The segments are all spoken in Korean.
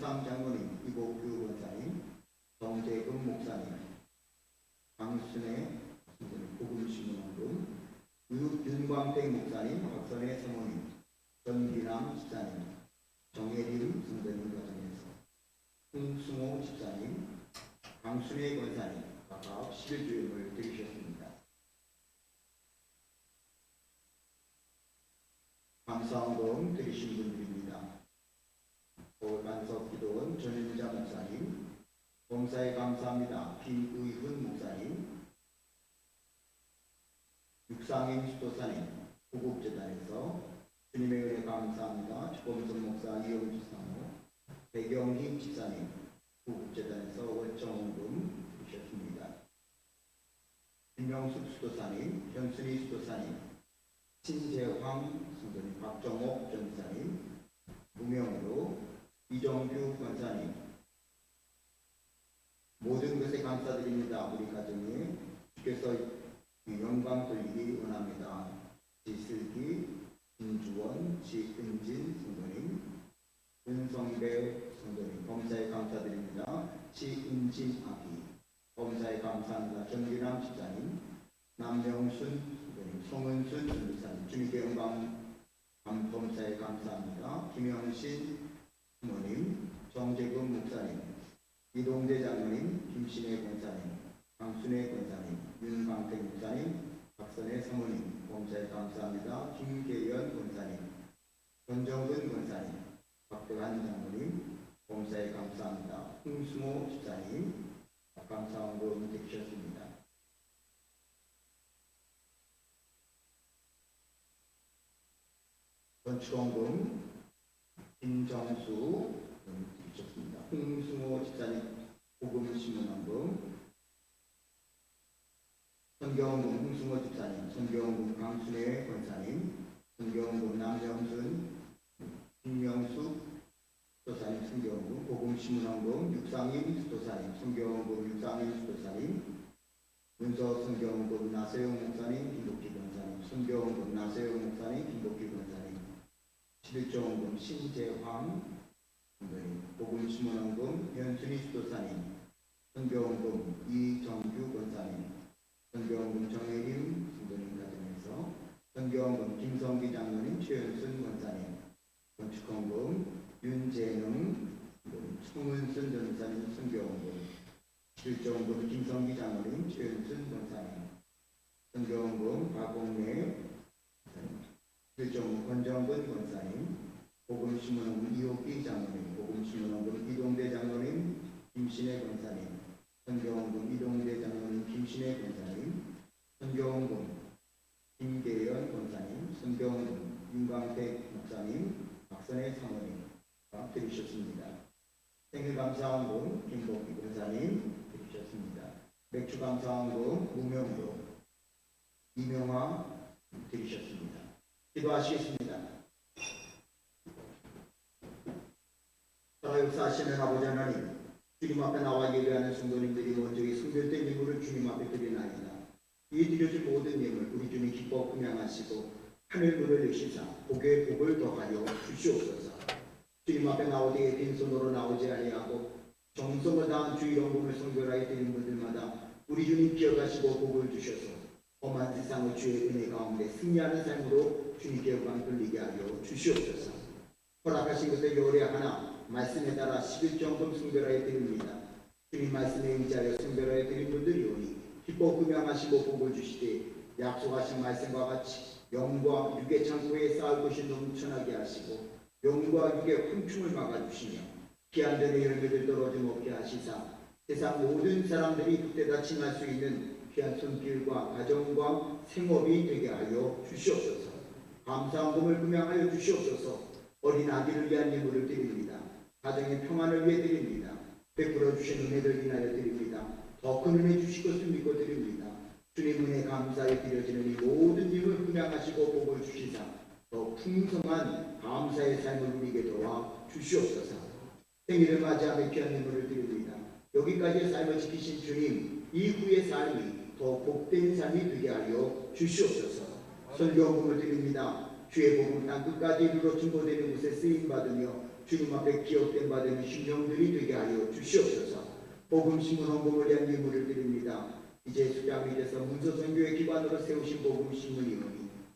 김영삼 장로님, 이복규 권사님, 정재금 목사님, 강순애 복음신문원금, 윤광택 목사님, 박선혜 사모님, 전기남 집사님, 정혜림 성도님 가정에서 홍승호 집사님, 강순혜 권사님 각각 11조임을 드리셨습니다. 감사원금 드리신 분들입니다. 서울간석 기도원 전윤자 목사님, 봉사에 감사합니다. 김의훈 목사님, 육상임 수도사님, 구국재단에서 주님의 은혜 감사합니다. 주범선 목사 이용주 사모, 배경희 집사님, 구국재단에서 월정원금 드리셨습니다. 김명숙 수도사님, 현순희 수도사님, 신재황 성도님, 박정옥 전사님, 무명으로 이정규 권사님, 모든 것에 감사드립니다. 우리 가정에 주께서 영광 돌리기 원합니다. 지슬기, 김주원, 지은진 성도님, 은성배 성도님, 범사에 감사드립니다. 지은진 아기, 범사에 감사합니다. 정규남 집사님, 남명순 성도님, 송은순 전도사님, 주님께 영광 범사에 감사합니다. 김영신 부모님, 정재금 목사님, 이동재 장로님, 김신혜 권사님, 강순혜 권사님, 윤광택 목사님, 박선혜 사모님, 범사에 감사합니다. 김계연 권사님, 권정근 권사님, 박대환 장로님, 범사에 감사합니다. 홍수모 집사님, 감사원금 드리셨습니다. 건축원금 김정수 드리셨습니다. 홍수모 집사님 복음신문원금, 성경원금 홍수모 집사님, 성경원금 강순혜 권사님, 성경원금 남영순, 김명숙 수도사님, 성경원금 복음신문원금 육상임 수도사님, 성경원금 육상임 수도사님, 문서 성경원금 나세용 목사님, 김복기 권사님, 성경원금 나세용 목사님, 김복기 권사님, 11조원금 신재황 복음신문원금 현순희 수도사님, 성경원금 이정규 권사님, 성경원금 정혜림 성도님 가정에서 성경원금 김성기 장로님, 최은순 권사님, 건축원금 윤재능 송은순 전사님, 성경원금 11조원금 김성기 장로님, 최은순 권사님, 성경원금 박옥래 11조원금 권정근 권사님, 복음신문원금 이호기 장로님, 복음신문원금 이동대 장로님, 김신혜 권사님, 성경원금 이동대 장로님, 김신혜 권사님, 성경원금 김계연 권사님, 성경원금 윤광택 목사님, 박선혜 사모님 드리셨습니다. 생일감사원금 김복기 권사님 드리셨습니다. 맥주감사원금 무명으로 이명화 드리셨습니다. 기도하시겠습니다. 역사하시는 아버지 하나님, 주님 앞에 나와 예배하는 성도님들이 먼저 이 성별된 예물을 주님 앞에 드리나이다. 이 드려진 모든 예물 우리 주님 기뻐 금양하시고 하늘 문을 여시사 복에 복을 더하여 주시옵소서. 주님 앞에 나오되 빈손으로 나오지 아니하고 정성을 다한 주의 영광을 성별하여 드린 분들마다 우리 주님 기억하시고 복을 주셔서 험한 세상의 주의 은혜 가운데 승리하는 삶으로 주님께 영광 돌리게 하여 주시옵소서. 허락하신 것을 요래하나 말씀에 따라 11조원금 성별하여 드립니다. 주님 말씀에 의지하여 성별하여 드린 분들이 오니 기뻐 금양하시고 복을 주시되 약속하신 말씀과 같이 영과 육의 창고에 쌓을 것이 넘쳐나게 하시고 영과 육의 흠충을 막아주시며 귀한 들의 열매를 떨어짐 없게 하시사 세상 모든 사람들이 그때다 칭할 수 있는 귀한 손길과 가정과 생업이 되게 하여 주시옵소서. 감사원금을 금양하여 주시옵소서. 어린 아기를 위한 예물을 드립니다. 가정의 평안을 위해 드립니다. 베풀어 주신 은혜를 인하여 드립니다. 더 큰 은혜 주실 것을 믿고 드립니다. 주님 은혜 감사에 드려지는 이 모든 일을 금양하시고 복을 주시사 더 풍성한 감사의 삶을 누리게 도와 주시옵소서. 생일을 맞이하며 귀한 예물을 드립니다. 여기까지의 삶을 지키신 주님, 이후의 삶이 더 복된 삶이 되게 하여 주시옵소서. 설교원금을 드립니다. 주의 복음 땅 끝까지 이르러 증거되는 곳에 쓰임받으며 주님 앞에 기억된 바 되는 심령들이 되게 하여 주시옵소서. 복음신문 헌금을 위한 예물을 드립니다. 이제 수장이 돼서 문서선교의 기관으로 세우신 복음신문이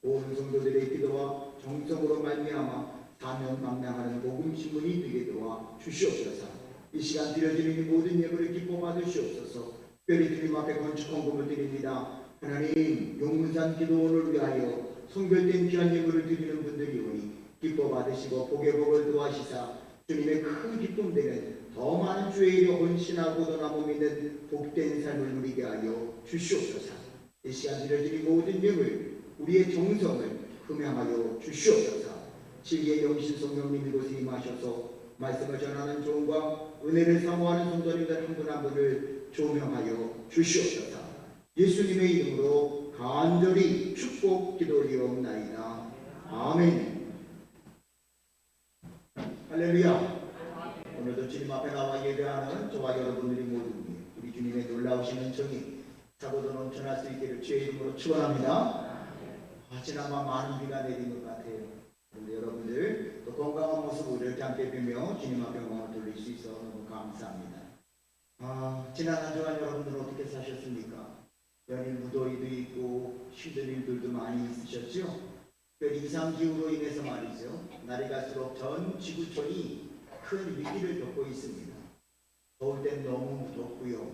온 성도들의 기도와 정성으로 말미암아 사명 감당하는 복음신문이 되게 도와 주시옵소서. 이 시간 드려지는 이 모든 예물을 기뻐 받으시옵소서. 특별히 주님 앞에 건축 헌금을 드립니다. 하나님, 용문산 기도원을 위하여 성별된 귀한 예물을 드리는 분들이 오니 기뻐 받으시고 복의 복을 도와시사 주님의 큰 기쁨 되는 더 많은 주의 일에 헌신하고 도나무 믿는 복된 삶을 누리게 하여 주시옵소서. 이 시간 드려지는 모든 예물, 우리의 정성을 흠양하여 주시옵소서. 진리의 영신 성령님 이곳에 임하셔서 말씀을 전하는 종과 은혜를 사모하는 성도님들 한 분 한 분을 조명하여 주시옵소서. 예수님의 이름으로 간절히 축복 기도리옵나이다. 아멘. 할렐루야. 오늘도 주님 앞에 나와 예배하는 저와 여러분들이 모두 우리 주님의 놀라우신 은총이 차고도 넘쳐날 수 있기를 주의 이름으로 축원합니다. 지난밤 많은 비가 내린 것 같아요. 그런데 여러분들 또 건강한 모습으로 이렇게 함께 빌며 주님 앞에 영광을 돌릴 수 있어 너무 감사합니다. 지난 한 주간 여러분들 어떻게 사셨습니까? 연일 무더위도 있고 힘든 일들도 많이 있으셨죠? 특별히 이상기후로 인해서 말이죠. 날이 갈수록 전 지구촌이 큰 위기를 겪고 있습니다. 더울 땐 너무 덥고요.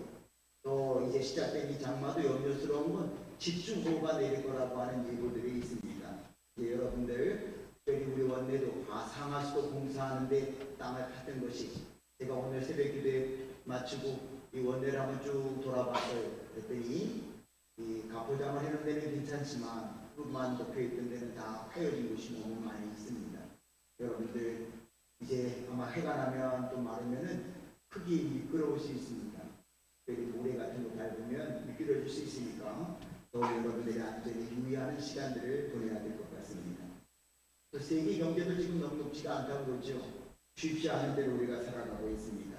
또 이제 시작된 이 장마도 염려스러운 건 집중호우가 내릴 거라고 하는 예보들이 있습니다. 이제 여러분들 특별히 우리 원내도 상하수도 공사하는데 땅을 팠던 것이 제가 오늘 새벽 기도에 마치고 이 원내를 한번 쭉 돌아봤어요. 그랬더니 이 가포장을 해놓은 데는 괜찮지만 흙만 덮여있던 데는 다 파여진 곳이 너무 많이 있습니다. 여러분들 이제 아마 해가 나면 또 마르면은 흙이 미끄러울 수 있습니다. 특별히 모래 같은 거 밟으면 미끄러질 수 있으니까 더 여러분들이 안전에 유의하는 시간들을 보내야 될 것 같습니다. 또 세계 경제도 지금 너무 높지가 않다고 그러죠. 쉽지 않은 대로 우리가 살아가고 있습니다.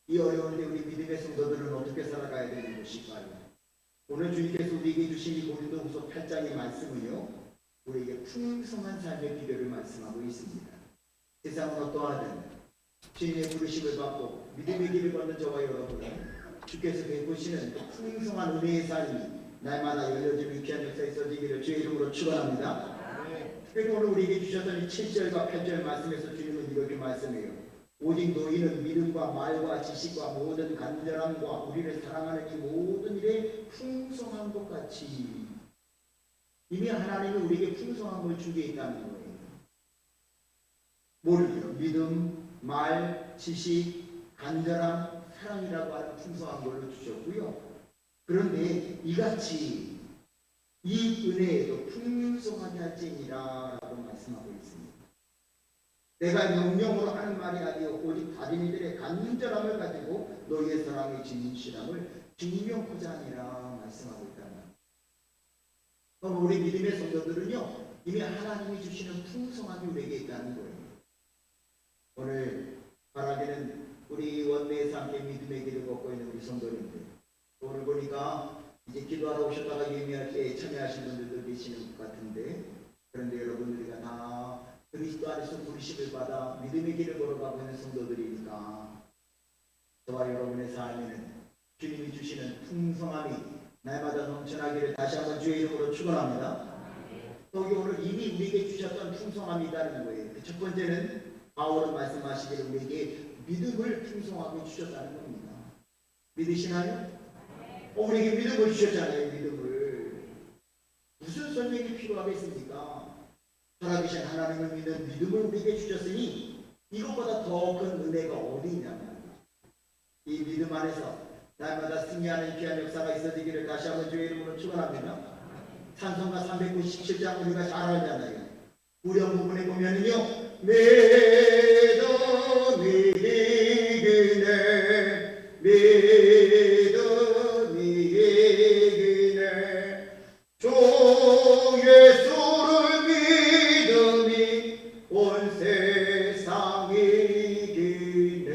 이 어려운데 우리 믿음의 성도들은 어떻게 살아가야 되는 것일까요? 오늘 주님께서 우리에게 주신 이 고린도후서 8장의 말씀은요, 우리에게 풍성한 삶의 비결을 말씀하고 있습니다. 세상은 어떠하든 주님의 부르심을 받고 믿음의 길을 걷는 저와 여러분은 주께서 베푸시는 풍성한 은혜의 삶이 날마다 열려지는 귀한 역사에 있어지기를 주의 이름으로 축원합니다. 특별히 오늘 우리에게 주셨던 이 7절과 8절 말씀에서 주님은 이렇게 말씀해요. 오직 너희는 믿음과 말과 지식과 모든 간절함과 우리를 사랑하는 이 모든 일에 풍성한 것 같이. 이미 하나님이 우리에게 풍성한 걸 주게 있다는 거예요. 뭐를요? 믿음, 말, 지식, 간절함, 사랑이라고 하는 풍성한 걸로 주셨고요. 그런데 이같이 이 은혜에도 풍성하게 할지니라 라고 말씀하고 있습니다. 내가 명령으로 하는 말이 아니요 오직 다른 이들의 간절함을 가지고 너희의 사랑의 진실함을 증명하고자 하니라 말씀하고 있다는 거예요. 그럼 우리 믿음의 성도들은요 이미 하나님이 주시는 풍성함이 우리에게 있다는 거예요. 오늘 바라기는 우리 원내에서 함께 믿음의 길을 걷고 있는 우리 성도님들, 오늘 보니까 이제 기도하러 오셨다가 예매할 때 참여하신 분들도 계시는 것 같은데, 그런데 여러분들이가 다 그리스도 안에서 부르심을 받아 믿음의 길을 걸어가고 있는 성도들이니까 저와 여러분의 삶에는 주님이 주시는 풍성함이 날마다 넘쳐나기를 다시 한번 주의 이름으로 축원합니다. 여기 오늘 이미 우리에게 주셨던 풍성함이 있다는 거예요. 첫 번째는 바울은 말씀하시기를 우리에게 믿음을 풍성하게 주셨다는 겁니다. 믿으시나요? 우리에게 믿음을 주셨잖아요. 믿음을. 무슨 설명이 필요하겠습니까? 살아계신 하나님을 믿는 믿음을 우리에게 주셨으니 이것보다 더 큰 은혜가 어디 있냐면 이 믿음 안에서 날마다 승리하는 귀한 역사가 있어지기를 다시 한번 주의 이름으로 축원합니다. 찬송가 397장 우리가 잘 알잖아요. 후렴 부분에 보면은요, 믿음이 이기네 믿음이 이기네 주 예수를 믿음이 온 세상 이기네.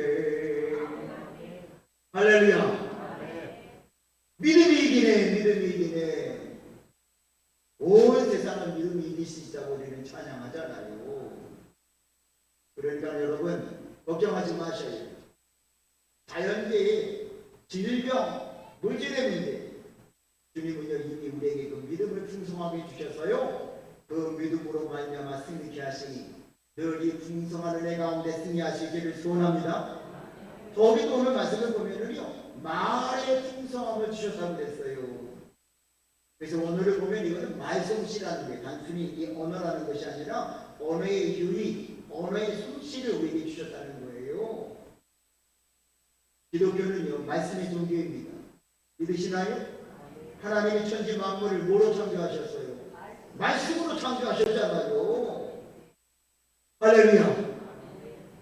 할렐루야. 믿음이 이기네 믿음이 이기네. 온 세상은 믿음이 이길 수 있다고 우리는 찬양하잖아요. 그러니 여러분 걱정하지 마셔요. 자연재해, 질병, 물질의 문제, 주님은요 이미 우리에게 그 믿음을 풍성하게 주셔서요 그 믿음으로 말미암아 승리케 하시니 늘 이 풍성한 은혜 가운데 승리하시기를 소원합니다. 거기도 오늘 말씀을 보면은요 말의 풍성함을 주셨다고 그랬어요. 그래서 언어를 보면 이거는 말솜씨라는 게 단순히 이 언어라는 것이 아니라 언어의 유의, 언어의 솜씨를 우리에게 주셨다는 거예요. 기독교는요 말씀의 종교입니다. 믿으시나요? 하나님이 천지 만물을 뭐로 창조하셨어요? 말씀으로 창조하셨잖아요. 할렐루야.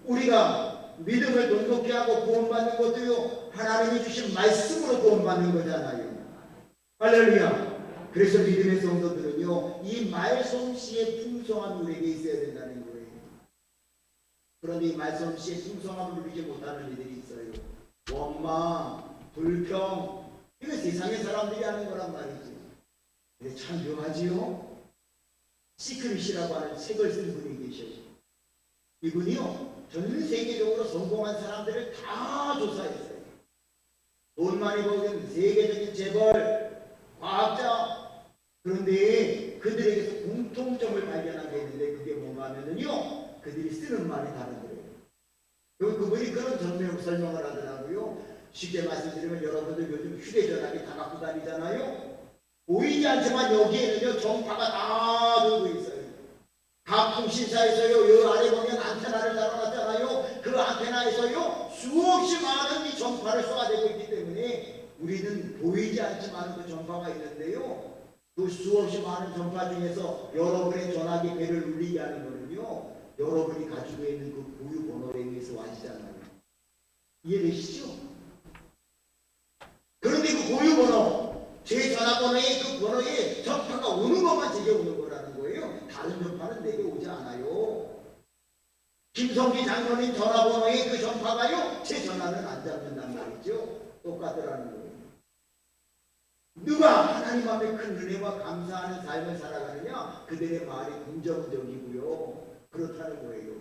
우리가 믿음을 돈독히 하고 구원받는 것도요 하나님이 주신 말씀으로 구원받는 거잖아요. 할렐루야. 그래서 믿음의 성도들은요 이 말솜씨의 풍성함이 우리에게 있어야 된다는 거예요. 그런데 이 말솜씨의 풍성함을 누리지 못하는 이들이 있어요. 원망, 불평, 이거 세상의 사람들이 하는 거란 말이지. 근데 참 묘하지요. 시크릿이라고 하는 책을 쓴 분이 계셔요. 이분이요 전 세계적으로 성공한 사람들을 다 조사했어요. 돈 많이 버는 세계적인 재벌, 과학자. 그런데 그들에게서 공통점을 발견하게 했는데 그게 뭔가 하면은요 그들이 쓰는 말이 다르더래요. 그분이 그런 설명을 하더라고요. 쉽게 말씀드리면 여러분들 요즘 휴대전화기 다 갖고 다니잖아요. 보이지 않지만 여기에는요 전파가 다 들고 있어요. 각 통신사에서요 요 아래 보면 안테나를 달아놨잖아요. 그 안테나에서요 수없이 많은 이 전파를 쏘아대고 있기 때문에 우리는 보이지 않지만 그 전파가 있는데요. 그 수없이 많은 전파 중에서 여러분의 전화기 배를 울리게 하는 거는요 여러분이 가지고 있는 그 고유 번호에 의해서 와시잖아요. 이해되시죠? 그런데 그 고유 번호, 제 전화번호에 그 번호에 전파가 오는 것만 제게 오는 거라는 거예요. 다른 전파는 내게 오지 않아요. 김성기 장로님 전화번호에 그 전파가요 제 전화는 안 잡는단 말이죠. 똑같더라는 거예요. 누가 하나님 앞에 큰 은혜와 감사하는 삶을 살아가느냐 그들의 말이 긍정적이고요 그렇다는 거예요.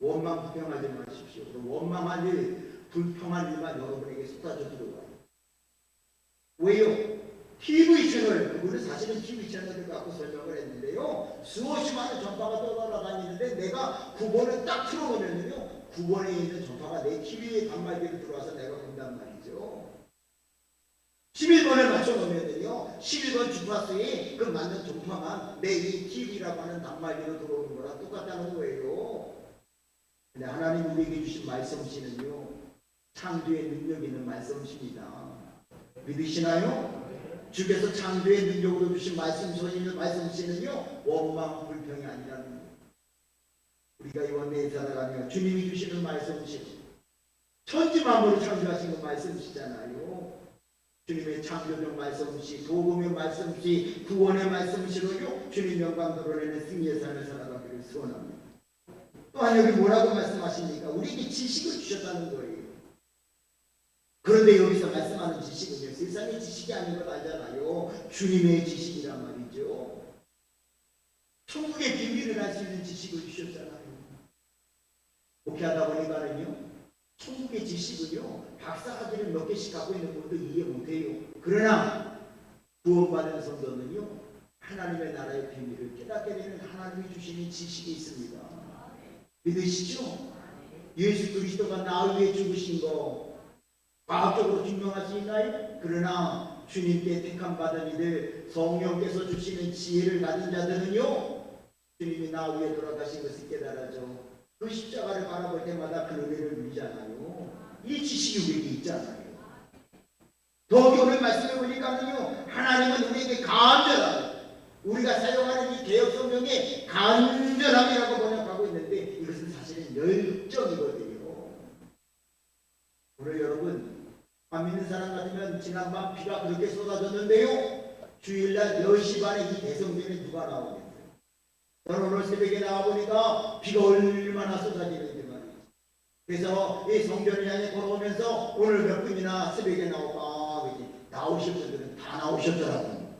원망 불평하지 마십시오. 원망할 일, 불평할 일만 여러분에게 쏟아져 들어와요. 왜요? TV 채널, 그거는 사실은 TV 채널을 갖고 설명을 했는데요 수없이 많은 전파가 떠돌아다니는데 내가 9번을 딱 틀어놓으면요 9번에 있는 전파가 내 TV에 단말기로 들어와서 내가 본단 말이죠. 11번을 맞춰놓으면요 11번 주파수에 그 맞는 전파만 내 이 TV라고 하는 단말기로 들어오는 거랑 똑같다는 거예요. 근데 하나님 우리에게 주신 말씀씨는요 창조의 능력 있는 말씀씨입니다. 믿으시나요? 주께서 창조의 능력으로 주신 말씀씨는요 원망 불평이 아니라는 거예요. 우리가 이 원내에 살아가며 주님이 주시는 말씀씨 천지 만물을 창조하신 그 말씀씨잖아요. 주님의 창조적 말씀씨, 도움의 말씀씨, 구원의 말씀씨로요 주님 영광 드러내는 승리의 삶을 살아가기를 소원합니다. 또한 여기 뭐라고 말씀하십니까? 우리에게 지식을 주셨다는 거예요. 그런데 여기서 말씀하는 지식은요 세상의 지식이 아닌 걸 알잖아요. 주님의 지식이란 말이죠. 천국의 비밀을 알 수 있는 지식을 주셨잖아요. 목회하다 보니까는요 천국의 지식은요 박사학위를 몇 개씩 갖고 있는 분도 이해 못해요. 그러나 구원받은 성도는요 하나님의 나라의 비밀을 깨닫게 되는 하나님이 주시는 지식이 있습니다. 믿으시죠? 예수 그리스도가 나 위해 죽으신 거 과학적으로 증명할 수 있나요? 그러나 주님께 택함 받은 이들 성령께서 주시는 지혜를 가진 자들은요 주님이 나 위해 돌아가신 것을 깨달아죠. 그 십자가를 바라볼 때마다 그 은혜를 누리잖아요. 이 지식이 우리에게 있잖아요. 더욱이 오늘 말씀해 보니까는요 하나님은 우리에게 간절함, 우리가 사용하는 이 개역 성경에 간절함이라고 번역하고 있는데 이것은 사실은 열정이거든요. 오늘 여러분 안 믿는 사람 같으면 지난밤 비가 그렇게 쏟아졌는데요 주일날 10시 반에 이 대성전에 누가 나오겠어요? 저는 오늘 새벽에 나와보니까 비가 얼마나 쏟아지는지 말이죠. 그래서 이 성전을 향해 걸어오면서 오늘 몇 분이나 새벽에 나올까 나오실 분들은 다 나오셨더라고요.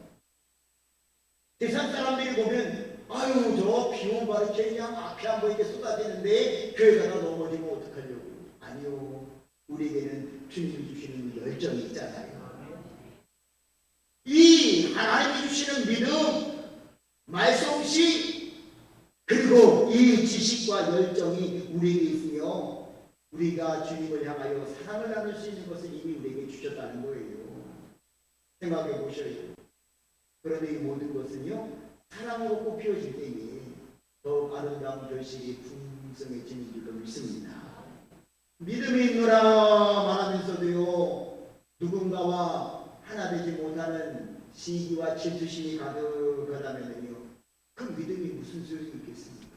세상 사람들이 보면 아유 저 비오면 바로 그냥 앞이 안 보이게 쏟아지는데 교회 가다 넘어지면 어떡하려고. 아니요, 우리에게는 주님이 주시는 열정이 있잖아요. 이 하나님이 주시는 믿음, 말솜씨, 그리고 이 지식과 열정이 우리에게 있으며 우리가 주님을 향하여 사랑을 나눌 수 있는 것을 이미 우리에게 주셨다는 거예요. 생각해 보셔요. 그런데 이 모든 것은요, 사랑으로 꽃피워질 때에 더욱 아름다운 결실이 풍성해지는 줄로 믿습니다. 믿음이 있노라 말하면서도요, 누군가와 하나 되지 못하는 시기와 질투심이 가득하다면요, 그 믿음이 무슨 소용이 있겠습니까?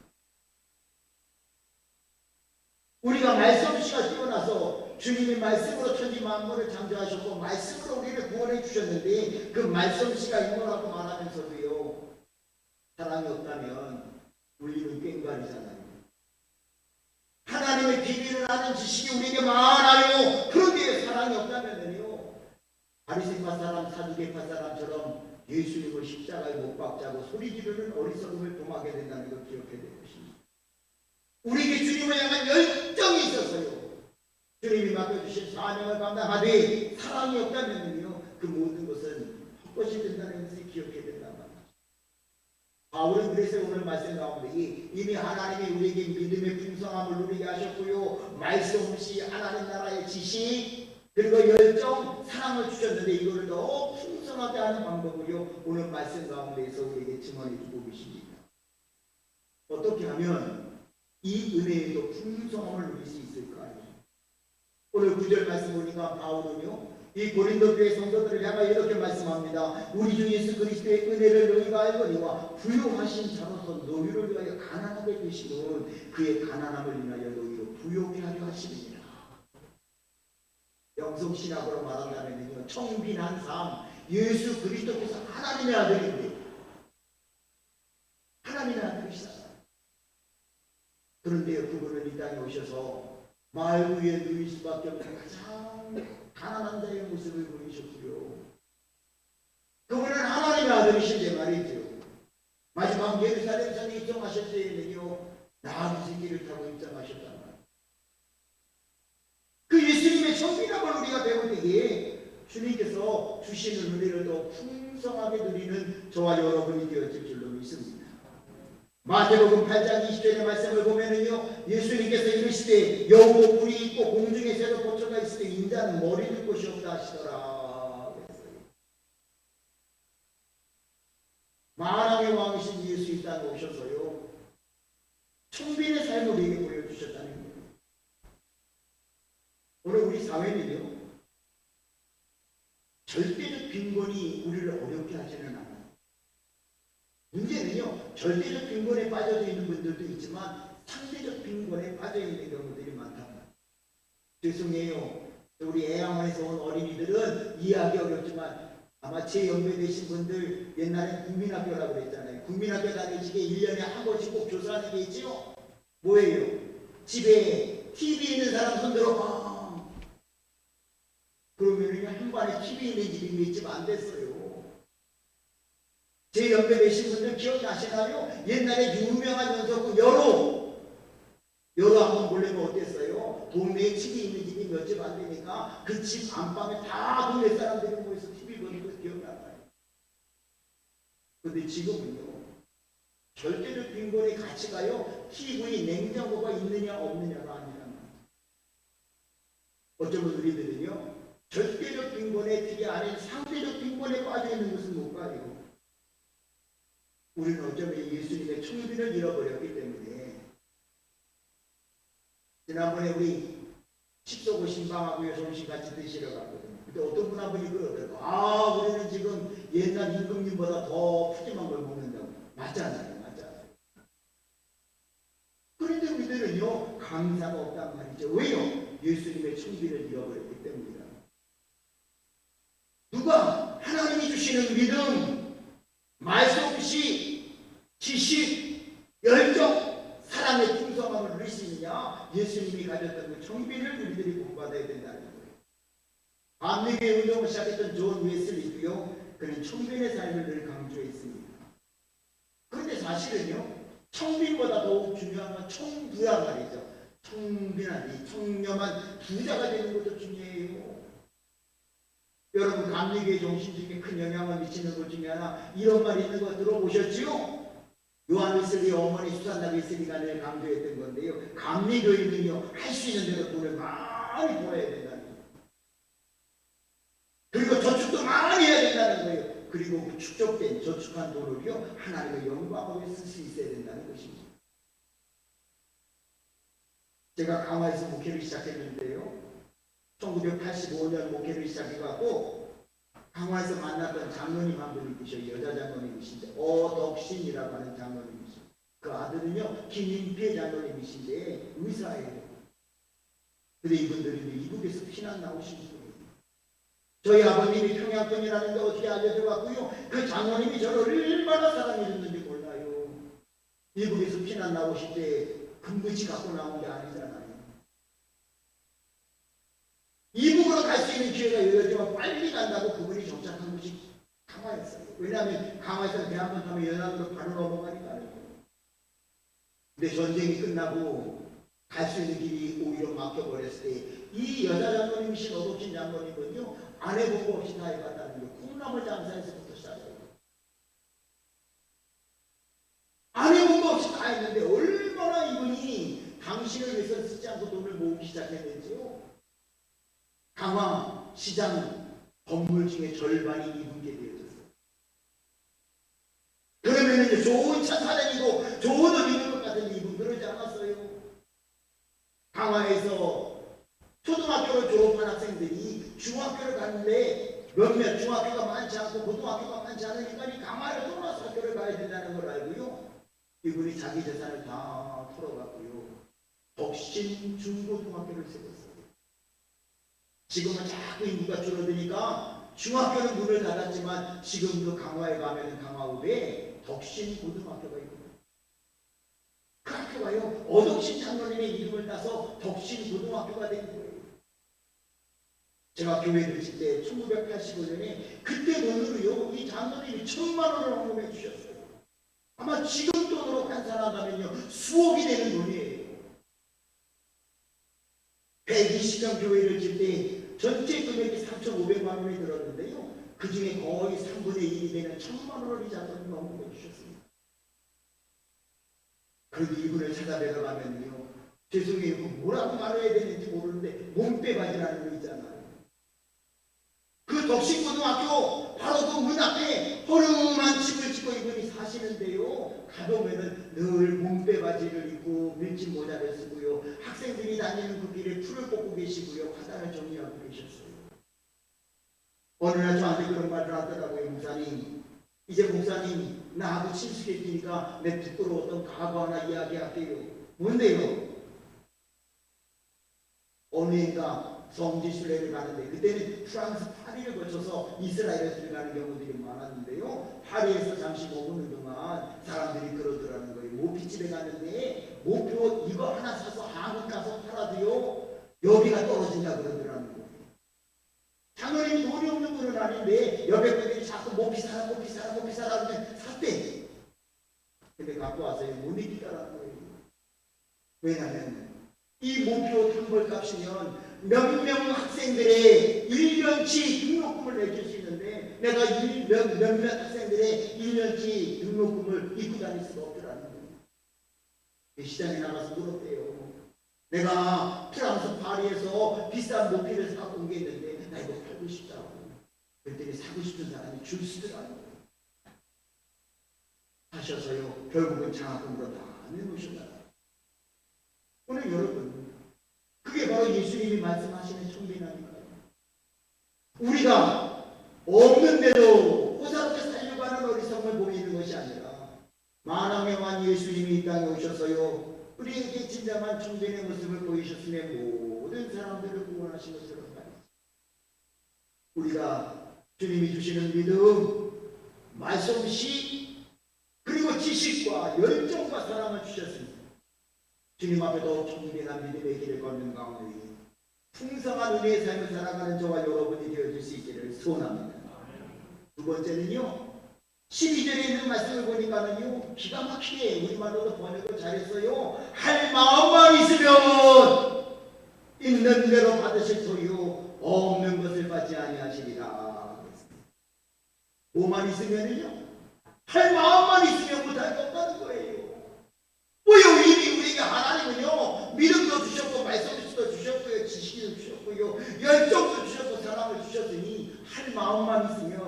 우리가 말씀씨가 뛰어나서 주님이 말씀으로 천지 만물을 창조하셨고 말씀으로 우리를 구원해 주셨는데 그 말씀씨가 있노라고 말하면서도요, 사랑이 없다면 우리는 꽹과리잖아요. 하나님의 비밀을 아는 지식이 우리에게 많아요. 그런데 사랑이 없다면요, 바리새파 사람, 사두개파 사람처럼 예수님을 십자가에 못 박자고 소리 지르는 어리석음을 범하게 된다는 걸 기억해야 될 것입니다. 우리에게 주님을 향한 열정이 있었어요. 주님이 맡겨주신 사명을 감당하되 사랑이 없다면요, 그 모든 것은 헛것이 된다는 것을 기억해야 된단 말이죠. 바울은 그래서 오늘 말씀 가운데 이미 하나님이 우리에게 믿음의 풍성함을 누리게 하셨고요, 말씀 없이 하나님 나라의 지식 그리고 열정, 사랑을 주셨는데 이거를 더 풍성하게 하는 방법을요, 오늘 말씀 가운데에서 우리에게 증언해 주고 계십니다. 어떻게 하면 이 은혜에도 풍성함을 누릴 수 있을까요? 오늘 9절 말씀 보니까 바울은요, 이 고린도 교회 성도들을 향하여 이렇게 말씀합니다. 우리 주 예수 그리스도의 은혜를 너희가 알거니와 부요하신 자로서 너희를 위하여 가난하게 되시는 그의 가난함을 인하여 너희로 부요케 하려 하시느니라. 영성신학으로 말한다면요, 청빈한 삶, 예수 그리스도께서 하나님의 아들인데 하나님의 아들이시다. 그런데 그분은 이 땅에 오셔서 말 위에 누일 수밖에 없는 가장 가난한 자의 모습을 보이셨고요, 그분은 하나님의 아들이신데 말이죠, 마지막 예루살렘성에 입성하실 때에는요, 나귀 새끼를 타고 입성하셨단 말이에요. 그 예수님의 청빈함을 우리가 배울 때에 주님께서 주시는 은혜를 더 풍성하게 누리는 저와 여러분이 되어질 줄로 믿습니다. 마태복음 8장 20절의 말씀을 보면은요, 예수님께서 이르시되 여우도 뿔이 있고 공중에 새도 뻗쳐가 있을 때 인자는 머리 들 곳이 없다 하시더라 그랬어요. 만왕의 왕이신 예수 이 땅에 오셔서요, 청빈의 삶을 우리에게 보여주셨다는 거예요. 오늘 우리 사회는요, 절대적 빈곤이 우리를 어렵게 하지는 않아요. 문제는요, 절대적 빈곤에 빠져져 있는 분들도 있지만 상대적 빈곤에 빠져 있는 경우들이 많답니다. 죄송해요, 우리 애양원에서 온 어린이들은 이해하기 어렵지만 아마 제 연배 되신 분들 옛날에 국민학교라고 그랬잖아요. 국민학교 다니시게 1년에 한 번씩 꼭 조사하는 게 있지요. 뭐예요? 집에 TV 있는 사람 손들어봐. 그러면은 한 반에 TV 있는 집이 몇 집 안 됐어요. 제 연배 되신 분들 기억나시나요? 옛날에 유명한 연속극 여로 한번 보려면 어땠어요? 동네에 TV 있는 집이 몇 집 안 되니까 그 집 안방에 다 동네 사람들이 모여서 TV 보는 거 기억나나요? 그런데 지금은요, 절대적 빈곤의 가치가요, TV, 냉장고가 있느냐 없느냐가 아니란 말이에요. 어쩌면 우리들은요, 절대적 빈곤의 틀이 아닌 상대적 빈곤에 빠져있는 것은 뭘까요? 우리는 어쩌면 예수님의 청빈을 잃어버렸기 때문에. 지난번에 우리 식소고 신방하고요 점심 같이 드시러 갔거든요. 근데 어떤 분 한 분이 그러더라고요. 우리는 지금 옛날 임금님보다 더 푸짐한 걸 먹는다고. 맞잖아요. 그런데 우리들은요, 감사가 없단 말이죠. 왜요? 예수님의 청빈을 잃어버렸기 때문이다. 누가 하나님이 주시는 믿음, 말솜씨, 지식, 열정, 사랑의 풍성함을 누릴 수 있느냐? 예수님이 가졌던 그 청빈을 우리들이 본받아야 된다는 거예요. 반미교의 운동을 시작했던 존 웨슬리도요, 그는 청빈의 삶을 늘 강조했습니다. 그런데 사실은요, 청빈보다 더욱 중요한 건 청부야 말이죠. 청빈한 이 청렴한 부자가 되는 것도 중요해요. 여러분, 감리교의 정신 중에 큰 영향을 미치는 것 중에 하나, 이런 말이 있는 거 들어보셨지요? 요한 웨슬리 어머니 수산나 웨슬리가 늘 강조했던 건데요, 감리교인은요, 할 수 있는 대로 돈을 많이 벌어야 된다는 거예요. 그리고 저축도 많이 해야 된다는 거예요. 그리고 그 축적된 저축한 돈을요, 하나님의 영광을 위해 쓸 수 있어야 된다는 것입니다. 제가 강화에서 목회를 시작했는데요, 1985년 목회를 시작해갖고 강화에서 만났던 장로님 한 분이 계셔요. 여자 장로님이신데 어덕신이라고 하는 장로님이시죠. 그 아들은요, 김인필 장로님이신데 의사예요. 근데 이분들이 미국에서 피난 나오신 분이에요. 저희 아버님이 평양권이라는 게 어떻게 알려져갖고요, 그 장로님이 저를 얼마나 사랑해줬는지 몰라요. 미국에서 피난 나오실 때 금붙이 갖고 나온 게 아니잖아요. 이북으로 갈 수 있는 기회가 열려지면 빨리 간다고 그분이 정착한 곳이 강화였어요. 왜냐하면 강화에서 배 한 번 타면 연안으로 바로 넘어가니까요. 근데 전쟁이 끝나고 갈 수 있는 길이 오히려 막혀버렸을 때 이 여자 장로님이신 어덕신 장로님은요, 안 해본 거 없이 다 해봤다는 거예요. 콩나물 장사에서부터 시작해요. 안 해본 거 없이 다 했는데 얼마나 이분이 당신을 위해서 쓰지 않고 돈을 모으기 시작했는지요. 강화 시장 건물 중에 절반이 이분께 되어졌어요. 그러면 이제 좋은 차 사장이고 좋은 옷 입는 것 같은데 이분 그러지 않았어요. 강화에서 초등학교를 졸업한 학생들이 중학교를 갔는데 몇몇 중학교가 많지 않고 고등학교가 많지 않으니까 이 강화를 떠나서 학교를 가야 된다는 걸 알고요, 이분이 자기 재산을 다 털어갔고요, 덕신 중고등학교를 세웠어요. 지금은 자꾸 인구가 줄어드니까 중학교는 문을 닫았지만 지금도 강화에 가면 강화읍에 덕신 고등학교가 있거든요. 그 학교가요, 어덕신 장로님의 이름을 따서 덕신 고등학교가 된 거예요. 제가 교회를 칠 때 1985년에 그때 돈으로요, 이 장로님이 1,000만 원을 헌금해 주셨어요. 아마 지금 돈으로 환산한다면요, 수억이 되는 돈이에요. 120명 교회를 칠 때 전체 금액이 3,500만 원이 들었는데요, 그 중에 거의 3분의 1이 되는 1,000만 원을 이 장로님이 헌금해 주셨습니다. 그리고 이분을 찾아뵈러 가면요, 죄송해요, 뭐라고 말해야 되는지 모르는데 몸빼바지라는 거 있잖아요. 그 덕신고등학교 바로 그 문 앞에 허름한 집을 짓고 이분이 사시는데요, 가보면은 늘 몸빼바지를 입고 밀짚 모자를 쓰고요, 학생들이 다니는 그 길에 풀을 뽑고 계시고요, 화단을 정리하고 계셨어요. 어느 날 저한테 그런 말을 하더라고요. 목사님, 이제 목사님 나하고 친숙해지니까 내 부끄러웠던 과거 하나 이야기할게요. 뭔데요? 어느 해인가 성지순례를 가는데, 그때는 프랑스 파리를 거쳐서 이스라엘에 들어가는 경우들이 많았는데요, 파리에서 잠시 머무는 동안 사람들이 그러더라는 거예요. 모피집에 갔는데 모표 이거 하나 사서 한국 가서 팔아도요, 여기가 떨어진다 그러더라는 거예요. 장로님이 돈이 없는 분은 아닌데 옆에 분들이 자꾸 모피 사라 모피 사라 모피 사라 하면 샀대. 근데 갖고 와서 못 이기더라는 거예요. 왜냐하면 이 모표 단벌 값이면 몇 명 학생들의 1년치 등록금을 내줄 수 있는데, 내가 몇몇 학생들의 1년치 등록금을 입고 다닐 수가 없더라는 거예요. 시장에 나가서 물었대요. 내가 프랑스 파리에서 비싼 모피를 사고 온 게 있는데 나 이거 팔고 싶다고. 그랬더니 사고 싶은 사람이 줄 서더라고요. 하셔서요, 결국은 장학금으로 다 내놓으셨다. 오늘 여러분, 그게 바로 예수님이 말씀하시는 청빈함입니다. 우리가 없는데도 호사롭게 살려고 하는 어리석음을 보이는 것이 아니라, 만왕의 왕 예수님이 이 땅에 오셔서요, 우리에게 진정한 청빈의 모습을 보이셨으며 모든 사람들을 구원하신 것처럼 말이죠. 우리가 주님이 주시는 믿음, 말솜씨, 그리고 지식과 열정과 사랑을 주셨습니다. 주님 앞에 더욱 청빈한 믿음의 길을 걷는 가운데 풍성한 은혜의 삶을 살아가는 저와 여러분이 되어줄 수 있기를 소원합니다. 두 번째는요, 12절에 있는 말씀을 보니까는요, 기가 막히게 우리말로도 번역을 잘했어요. 할 마음만 있으면 있는 대로 받으실 소유, 없는 것을 받지 아니하시리라. 뭐만 있으면요, 할 마음만 있으면 못할 게 없다는 거예요. 뭐요? 이미 우리에게 하나님은요, 믿음도 주셨고 말씀도 주셨고요, 지식도 주셨고요, 열정도 주셨고 사랑을 주셨으니 할 마음만 있으면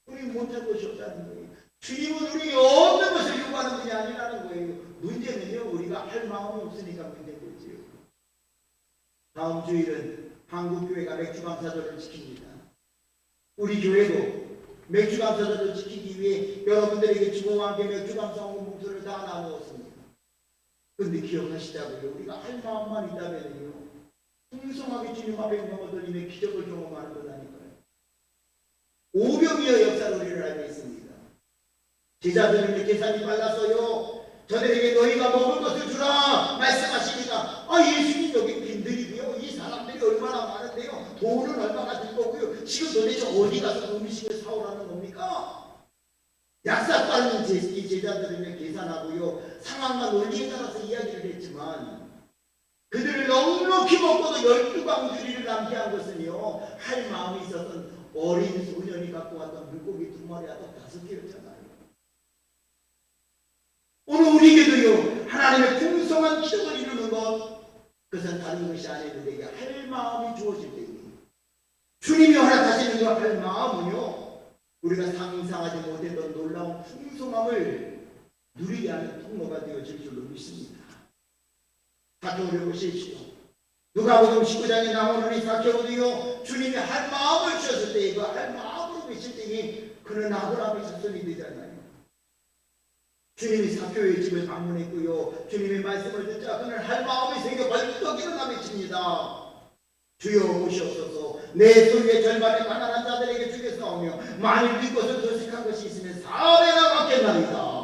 우리 못할 것이 없다는 거예요. 주님은 우리 없는 것을 요구하는 분이 아니라는 거예요. 문제는요, 우리가 할 마음이 없으니까 문제인 거지요. 다음 주일은 한국교회가 맥주감사절을 지킵니다. 우리 교회도 맥주감사절을 지키기 위해 여러분들에게 주보와 함께 맥주감사원 봉투를 다 나누었습니다. 근데 기억하시자고요, 우리가 할 마음만 있다면요, 풍성하게 주님 앞에 영광을 돌리며 기적을 경험하는 것 아닐까요? 오병이어 역사를 우리를 알고 있습니다. 제자들은 계산이 빨랐어요. 저들에게 너희가 먹을 것을 주라 말씀하시니까, 예수님 여기 빈들이고요, 이 사람들이 얼마나 많은데요, 돈은 얼마나 들 거고요, 지금 도대체 어디 가서 음식을 사오라는 겁니까? 약삭 빠른 이 제자들은 계산하고요, 상황과 논리에 따라서 이야기를 했지만, 그들을 넉넉히 먹고도 12광주리를 남게 한 것은요, 할 마음이 있었던 어린 소년이 갖고 왔던 물고기 2마리와 또 5개였잖아요. 오늘 우리에게도요, 하나님의 풍성한 기적을 이루는 것, 그것은 다른 것이 아니고 내게 할 마음이 주어질 때에 주님이 허락하시는 그 할 마음은요, 우리가 상상하지 못했던 놀라운 풍성함을 누리게 하는 통로가 되어질 줄로 믿습니다. 사케오를 보십시오. 누가복음 19장에 나오는 이 사케오도요, 주님이 할 마음을 주셨을 때, 그 할 마음으로 계실 때에 그는 아브라함의 자손이 되잖아요. 주님이 사케오의 집을 방문했고요, 주님의 말씀을 듣자 그는 할 마음이 생겨 벌떡 일어나 외칩니다. 주여 보시옵소서, 내 소유의 절반을 가난한 자들에게 주겠사오며 만일 네 것을 도식한 것이 있으면 4배나 받겠나이다.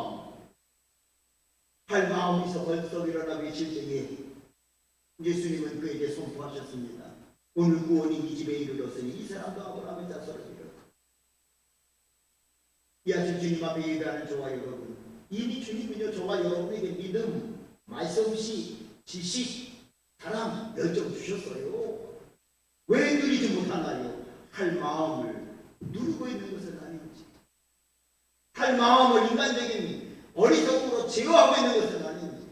할 마음이 있어 벌떡 일어나 외칠 때에 예수님은 그에게 선포하셨습니다. 오늘 구원이 이 집에 이르렀으니 이 사람도 아브라함의 자손을 이뤘다. 이 아침 주님 앞에 예배하는 저와 여러분, 이미 주님은요, 저와 여러분에게 믿음, 말씀시, 지식, 사랑, 열정 주셨어요. 왜 누리지 못하나요? 할 마음을 누르고 있는 것은 아닌지, 할 마음을 인간적인 어리석음으로 제어하고 있는 것은 아닌지,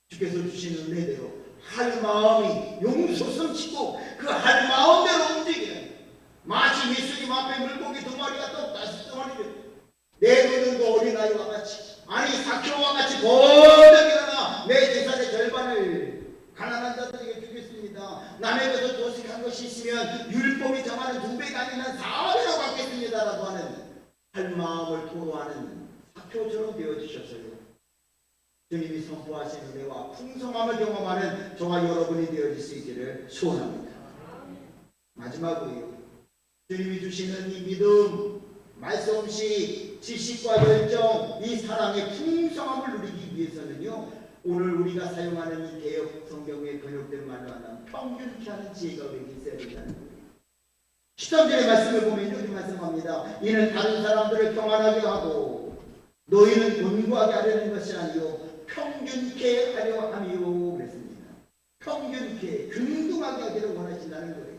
주께서 주시는 은혜대로 할 마음이 용솟음치고 그 할 마음대로 움직이는, 마치 예수님 앞에 물고기 2마리가 또 5마리를 내놓는 그 어린아이와 같이, 아니 사케오와 같이 번쩍 일어나 내 재산의 절반을 가난한 자들에게 주겠습니다. 남의 것을 도식한 것이 있으면 율법이 정하는 2배가 아니라 4배로 받겠습니다라고 하는 할 마음을 토로하는 사케오처럼 되어주셨어요. 주님이 선포하신 은혜와 풍성함을 경험하는 저와 여러분이 되어질 수 있기를 소원합니다. 마지막으로요, 주님이 주시는 이 믿음, 말씀없이 지식과 열정, 이 사랑의 풍성함을 누리기 위해서는요, 오늘 우리가 사용하는 이 개역 성경에 번역된 말로 하면 평균케 하는 지혜가 우리에게 있어야 된다는 거예요. 13절의 말씀을 보면 이렇게 말씀합니다. 이는 다른 사람들을 평안하게 하고 너희는 곤고하게 하려는 것이 아니요 평균케 하려 함이요 그랬습니다. 평균케, 균등하게 하기를 원하신다는 거예요.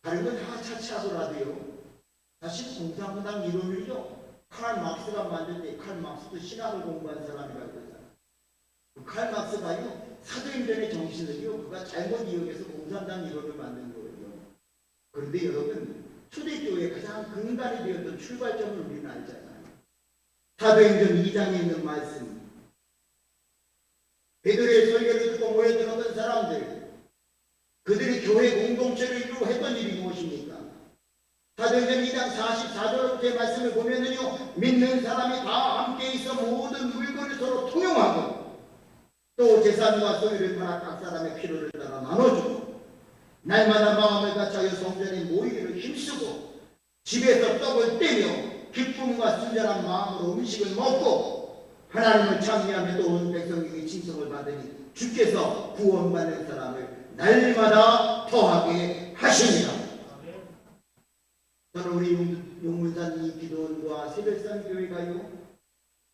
다른 건 다 차치하더라도요, 사실 공산당 이론을요, 칼 막스가 만들 때, 칼 막스도 신학을 공부한 사람이라고 그러잖아요. 칼 막스가요, 사도행전의 정신을요, 그가 잘못 이용해서 공산당 이론을 만든 거예요. 그런데 여러분, 초대교회의 가장 근간이 되었던 출발점을 우리는 알잖아요. 사도행전 2장에 있는 말씀, 베드로의 설교를 듣고 모여들었던 사람들, 그들이 교회 공동체를 이루고 했던 일이 무엇입니까? 사도행전 2장 44절의 말씀을 보면은요, 믿는 사람이 다 함께 있어 모든 물건을 서로 통용하고 또 재산과 소유를 팔아 각 사람의 필요를 따라 나눠주고 날마다 마음을 같이하여 성전에 모이기를 힘쓰고 집에서 떡을 떼며 기쁨과 순전한 마음으로 음식을 먹고 하나님을 찬미하며 또 온 백성에게 칭송을 받으니 주께서 구원받는 사람을 날마다 더하게 하시니라. 저는 우리 용문산 이 기도원과 새별산 교회가요,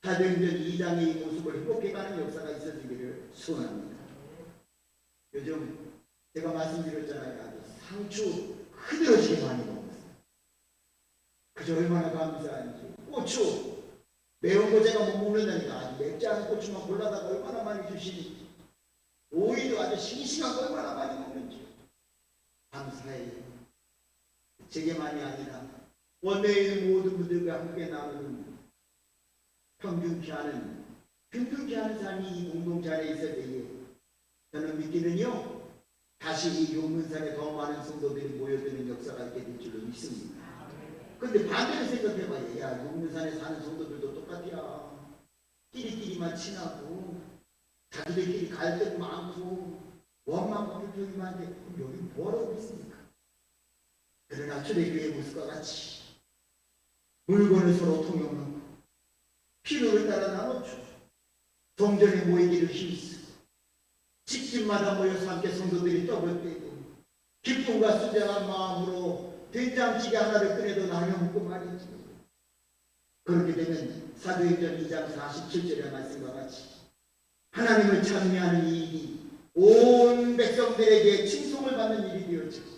사도행전 2장의 이 모습을 회복해가는 역사가 있어지기를 소원합니다. 요즘 제가 말씀드렸잖아요. 아주 상추 흐드러지게 많이 먹었어요. 그저 얼마나 감사한지. 고추 매운 거 제가 못 먹는다니까 아주 맵지 않은 고추만 골라다가 얼마나 많이 주시는지, 오이도 아주 싱싱한 거 얼마나 많이 먹는지 감사해요. 제게만이 아니라 원내에 있는 모든 분들과 함께 나누는 평균치 않은 균등치 않은 삶이 이 공동체 안에 있을 때에 저는 믿기는요, 다시 이 용문산에 더 많은 성도들이 모여드는 역사가 있게 될 줄로 믿습니다. 그런데 반대로 생각해봐요. 야, 용문산에 사는 성도들도 똑같이야. 끼리끼리만 친하고 자기들끼리 갈등 많고 원망과 불평이 많은데 여기 뭐라고 있습니까? 그러나 초대교회의 모습과 같이 물건을 서로 통용하고 필요를 따라 나눠주고 동전에 모이기를 힘쓰고 집집마다 모여서 함께 성도들이 떡을 떼고 기쁨과 순전한 마음으로 된장찌개 하나를 끓여도 나눠 먹고 말이지. 그렇게 되면 사도행전 2장 47절의 말씀과 같이 하나님을 찬미하는 이 일이 온 백성들에게 칭송을 받는 일이 되어지고,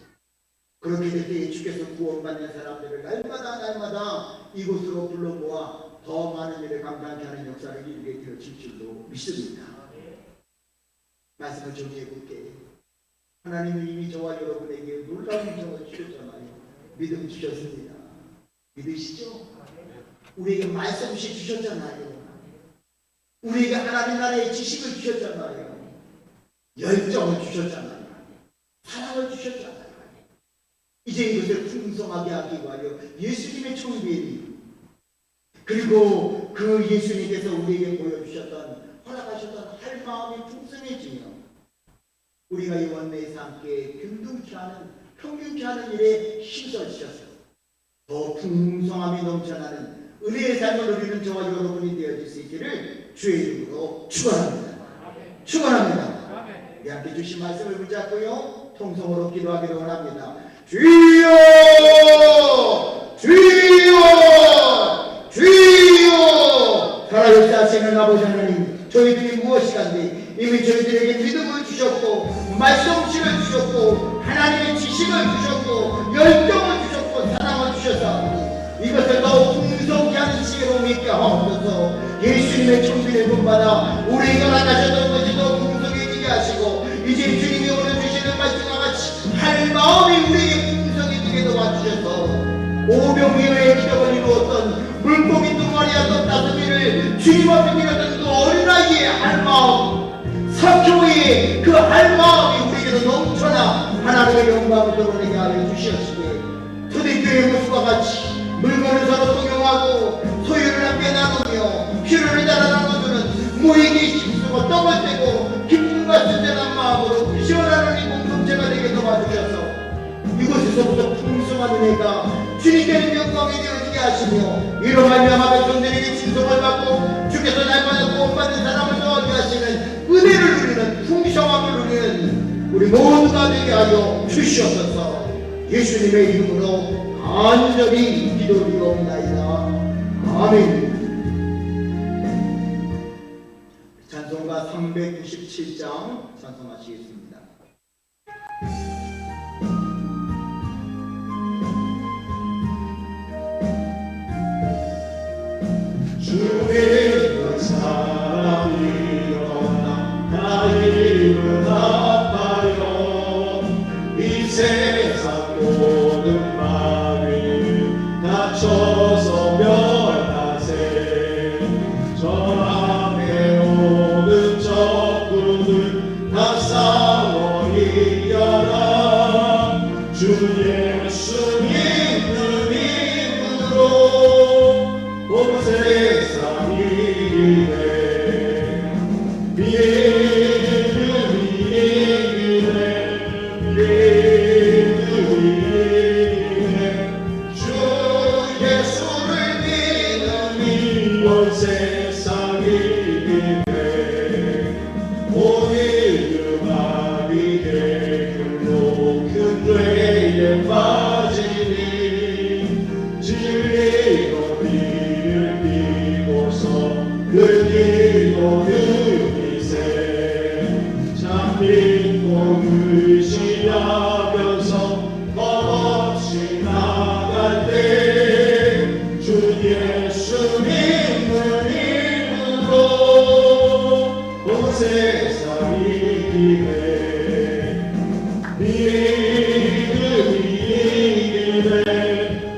그렇게 될 때에 주께서 구원받는 사람들을 날마다 이곳으로 불러 모아 더 많은 일을 감당케 하는 역사를 이루게 되어질 줄로 믿습니다. 말씀을 정리해 볼게요. 하나님은 이미 저와 여러분에게 놀라운 인정을 주셨잖아요. 믿음 주셨습니다. 믿으시죠? 우리에게 말씀씩 주셨잖아요. 우리에게 하나님 나라의 지식을 주셨잖아요. 열정을 주셨잖아요. 사랑을 주셨잖아요. 이제 이것을 풍성하게 하기 위하여 예수님의 총비리, 그리고 그 예수님께서 우리에게 보여주셨던, 허락하셨던 할 마음이 풍성해지며 우리가 이 원내에서 함께 균등치 않은, 평균치 않은 일에 힘써주셔서 더 풍성함이 넘쳐나는 은혜의 삶을 누리는 저와 여러분이 되어질 수 있기를 주의 이름으로 축원합니다. 축원합니다. 우리 함께 주신 말씀을 붙잡고요, 통성으로 기도하기를 원합니다. 주여, 주여, 주여. 살아계시는 아버지 하나님, 저희들이 무엇이간데 이미 저희들에게 믿음을 주셨고 말씀을 주셨고 하나님의 지식을 주셨고 열정을 주셨고 사랑을 주셨사오니 이것을 더욱 풍성케 하는 지혜로 믿게 하옵소서. 예수님의 총비를 본받아 우리가 나가셨던 것이 더 풍성해지게 하시고, 이제 주님이 오늘 주시는 말씀과 같이 할 마음이 우리에게 풍성해지게 도와주셔서 오병이어의 기적을 이루었던 물고기 두 마리와 떴다스미를 주님 앞에 드렸던 그 어린아이의 할 마음, 사교의 그 할 마음이 우리에게도 넘쳐나 하나님의 영광을 드러내게 하여 주시옵시고, 초대교회의 모습과 같이 물건을 서로 동용하고 소유를 함께 나누며 필요를 따라 나눠주는 모이기 힘쓰고 떡을 떼고 기쁨과 순전한 마음으로 시원하는 이 공동체가 되게 도와주셔서 이곳에서부터 풍성한 은혜가 주님께 영광이 되어지게 하시며, 이로 말미암아 백성들에게 칭송을 받고 주께서 날마다 구원받는 사람을 도와주게 하시는 은혜를 누리는, 풍성함을 누리는 우리 모두가 되게 하여 주시옵소서. 예수님의 이름으로 간절히 기도드리옵나이다. 아멘. 찬송가 397장 찬송하시겠습니다. 주의 사랑이 없나 나이는 아파요. 이 세상 모든 마음이 다쳐서 변하세. 저 앞에 오는 적군을 다 싸워 보는 이세 참 믿고 의지하면서 겁없이 나갈 때 주 예수 믿는 이름으로 온 세상 이기네 믿음이 이기네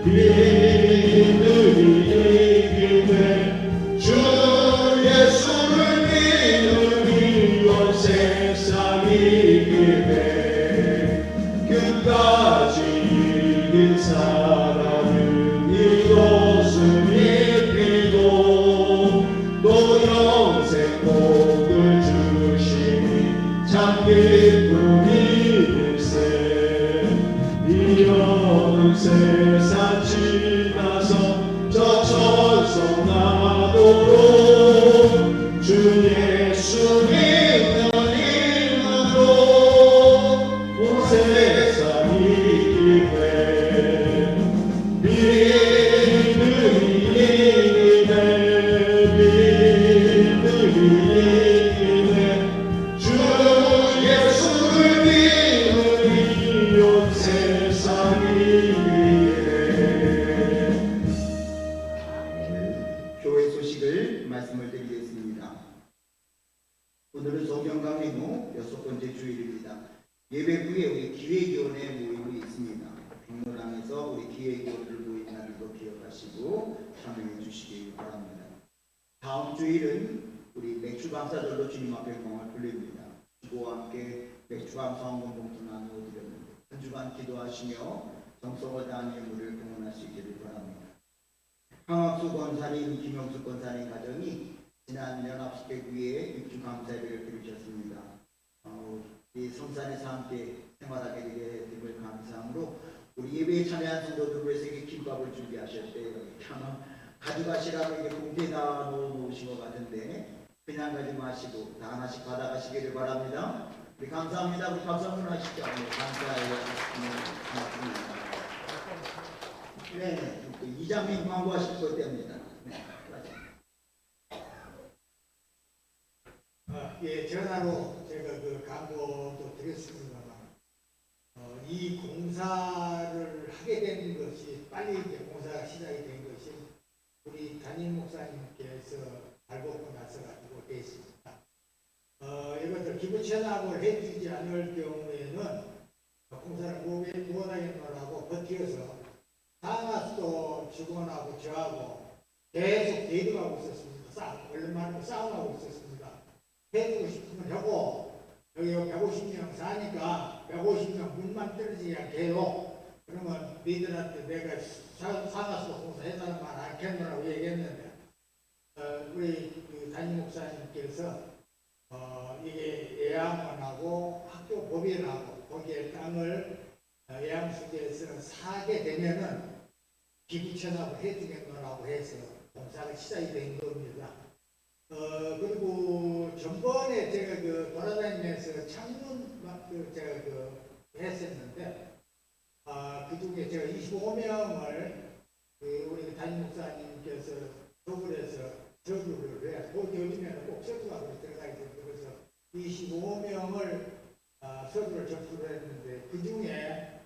믿음이 이기네 주 예수를 믿음이 온 세상 이기네 끝까지 이긴 사람은 이것을 입히고 또 영생 복을 주시니 참 기쁨이일세 이런 세상 지나서 저 천성나도록 주 예수 믿는 이름으로 온 세상 이기네 믿음이 이기네 믿음이 이기네 주 예수를 믿으니 온 세상 이기네 교회 소식을 말씀을 드리겠습니다. 오늘은 성경 강림 후 6번째 주일입니다. 예배 후에 우리 기획위원회 모임이 있습니다. 백로랑에서 우리 기획위원들 모임 날도 기억하시고 참여해 주시기 바랍니다. 다음 주일은 우리 맥주감사절로 주님 앞에 영광을 돌립니다. 주보와 함께 맥주감 성원 봉투 나누어 드렸는데 한 주간 기도하시며 정성을 다하는 예물을 봉헌할 수 있기를 바랍니다. 황학수 권사님, 김영수 권사님 가정이 지난 연합식회위에 입주 감사예배를 드리셨습니다. 이 성산에서 함께 생활하게 되게 됨을 감사함으로 우리 예배에 참여한 성도들 위해서 김밥을 준비하셨대요. 참 가져가시라고 이게 공기에다 놓으신 것 같은데 그냥 가지 마시고 다 하나씩 받아가시기를 바랍니다. 우리 감사합니다. 우리 박수 한번 하시죠. 감사해요. 고맙습니다. 네, 이장님 광고하실 것 때문입니다. 네, 예, 전화로 제가 그 광고도 드렸습니다만 이 공사를 하게 된 것이 빨리 이제 공사가 시작이 된 것이 우리 담임 목사님께서 발벗고 나서 가지고 됐습니다. 이것들 기부 체납을 해주지 않을 경우에는 공사를 못하겠노라고 버티어서 다나스도 직원하고 저하고 계속 대립하고 있었습니다. 얼마나 싸움하고 있었습니다. 해주고 싶으면 하고 여기 150명 사니까 150명 문만 떨어지지 않게 해요. 그러면 너희들한테 내가 사나스도 공사해달라는 말 안 했노라고 얘기했는데 우리 그 담임 목사님께서 이게 예양원하고 학교 법인하고 거기에 땅을 예양수지에서 사게 되면은 기부 체납을 해주겠노라고 해서 공사가 시작이 된 겁니다. 그리고 전번에 제가 그 돌아다니면서 창문 제가 했었는데 그 중에 제가 25명을 우리 담임 목사님께서 서울에서 저주를 해야 요즘에는 꼭 저주가 들어가 있어요. 그래서 25명을 서류를 접수를 했는데 그 중에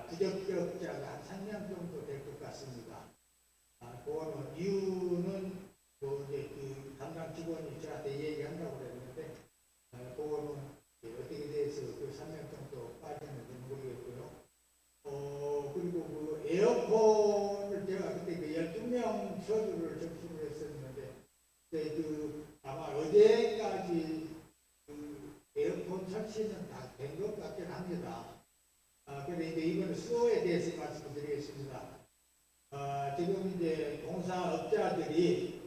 부적격자가 한 3명 정도 될 것 같습니다. 그거는 이유는 이제 그 담당 직원이 저한테 얘기한다고 그랬는데 그거는 어떻게 돼서 그 3명 정도 빠졌는지 모르겠고요. 그리고 그 에어컨을 제가 그때 그 12명 서류를 접수를 했었는데 그 아마 어제까지 그 에어컨 설치는 다 된 것 같긴 합니다. 그런데 이제 이번 수요에 대해서 말씀드리겠습니다. 지금 이제 공사업자들이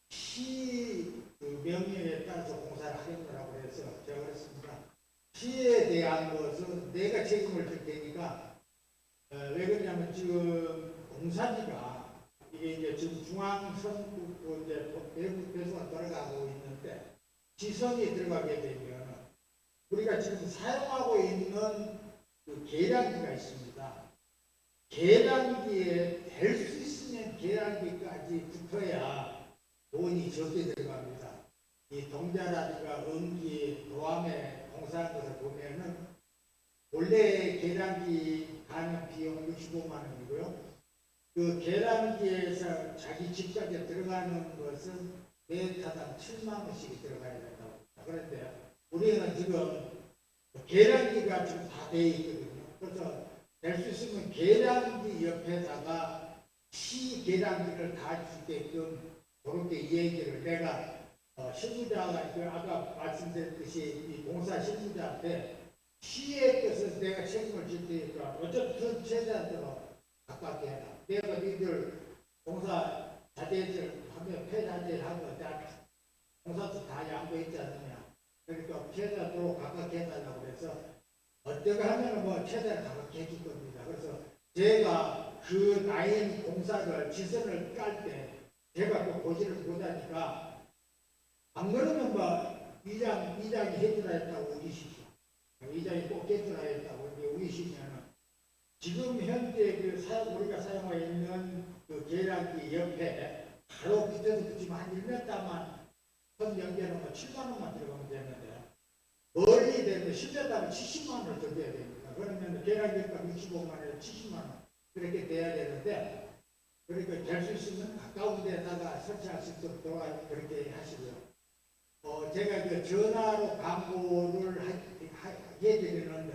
시 명령에 따라서 공사를 하겠노라고 해서 제가 그랬습니다. 시에 대한 것은 내가 책임을 질 테니까 왜 그러냐면 지금 공사비가 이게 이제 지금 중앙선도 이제 배수가 들어가고 있는데 지선이 들어가게 되면 우리가 지금 사용하고 있는 그 계량기가 있습니다. 계량기에 될 수 있으면 계량기까지 붙어야 돈이 적게 들어갑니다. 이 동자라든가 응기, 도암에 공사한 것을 보면은 원래 계량기 가는 비용 65만 원이고요. 그 계량기에서 자기 집까지 들어가는 것은 매타당 7만 원씩이 들어가야 된다고. 그런데 우리는 지금 계량기가 지금 다 돼 있거든요. 그래서 될 수 있으면 계량기 옆에다가 시 계량기를 다 할 수 있게끔 그렇게 얘기를 내가 실무자가 그 아까 말씀드렸듯이 이 공사 실무자한테 시의 뜻을 내가 책임을 질 테니까 어쨌든 최대한 가깝게 해라. 내가 니들 공사 자재들 하면 폐자재를 하고 공사도 다 양보했지 않느냐. 그러니까 최대한 가깝게 해달라고 그래서 어떻게 하면 뭐 최대한 가깝게 해줄 겁니다. 그래서 제가 그 라인 공사를 지선을 깔 때 제가 그 고지를 보다니까 안 그러면 뭐 이장이 해주라 했다고 우기시죠. 이장이 꼭 해주라 했다고 우기시면은 지금 현재 우리가 사용하고 있는 그 계량기 옆에 바로 밑에서 붙이면 한 1m만 선 연결하면 7만 원만 들어가면 되는데 멀리 되면 10m면 70만 원을 더 줘야 됩니다. 그러면 계량기가 65만 원에 70만 원 그렇게 돼야 되는데 그러니까 될 수 있으면 가까운 데다가 설치할 수 있도록 그렇게 하시고요. 제가 그 전화로 광고를 해드리는데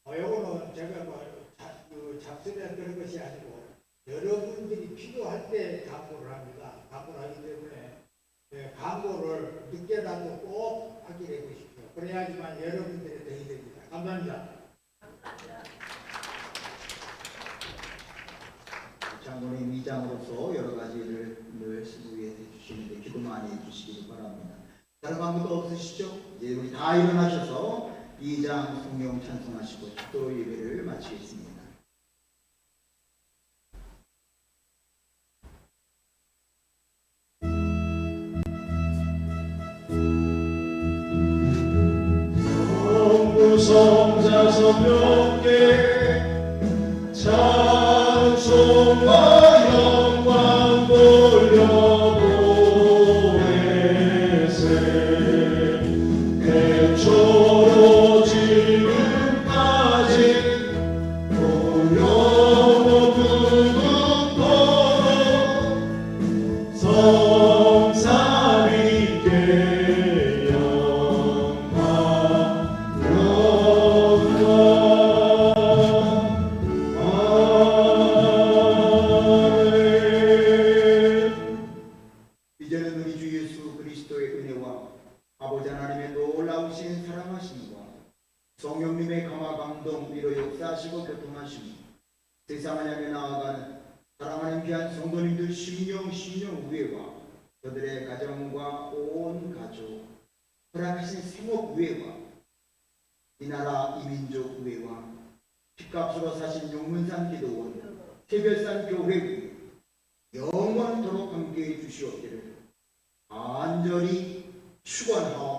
요거는 제가 잡술에 그런 것이 아니고 여러분들이 필요할 때 광고를 합니다. 광고를 하기 때문에 광고를 늦게라도 꼭 하기로 해보십시오. 그래야지만 여러분들의 도움이 됩니다. 감사합니다. 장로님 위장으로서 여러 가지를 늘 수고해 주시는데 기도 많이 해주시기 바랍니다. 다른 아무도 없으시죠? 이제 우리 다 일어나셔서 2장 성령 찬송하시고 축도 예배를 마치겠습니다. 성자 성령께 찬송과 영광 돌려보내세 태초로 지금까지 또 영원토록 성삼위께 이제는 우리 주 예수 그리스도의 은혜와 아버지 하나님의 놀라우신 사랑하심과 성령님의 감화 감동 위로 역사하시고 교통하시며 세상을 향해 나아가는 사랑하는 귀한 성도님들 심령 우애와 그들의 가정과 온 가족 허락하신 생업 우애와 이 나라 이민족 우애와 핏값으로 사신 용문산 기도원 태별산 교회 영원토록 함께해 주시옵기를 간절히 축원하옵나이다.